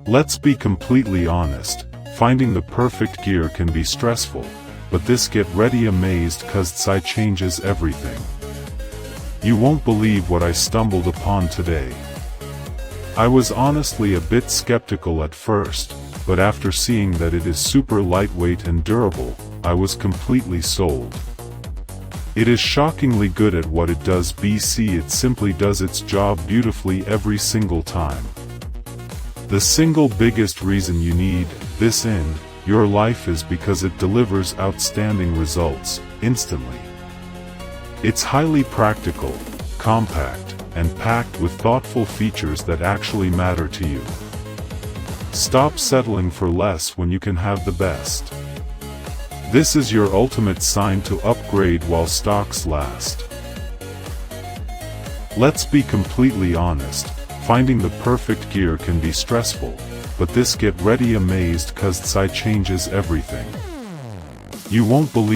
Let's be completely honest, finding the perfect gear can be stressful, but this get ready amazed cause it changes everything. You won't believe what I stumbled upon today. I was honestly a bit skeptical at first, but after seeing that it is super lightweight and durable, I was completely sold. It is shockingly good at what it does. It simply does its job beautifully every single time. The single biggest reason you need this in your life is because it delivers outstanding results, instantly. It's highly practical, compact, and packed with thoughtful features that actually matter to you. Stop settling for less when you can have the best. This is your ultimate sign to upgrade while stocks last. Let's be completely honest, finding the perfect gear can be stressful, but this get ready amazed cause it changes everything. You won't believe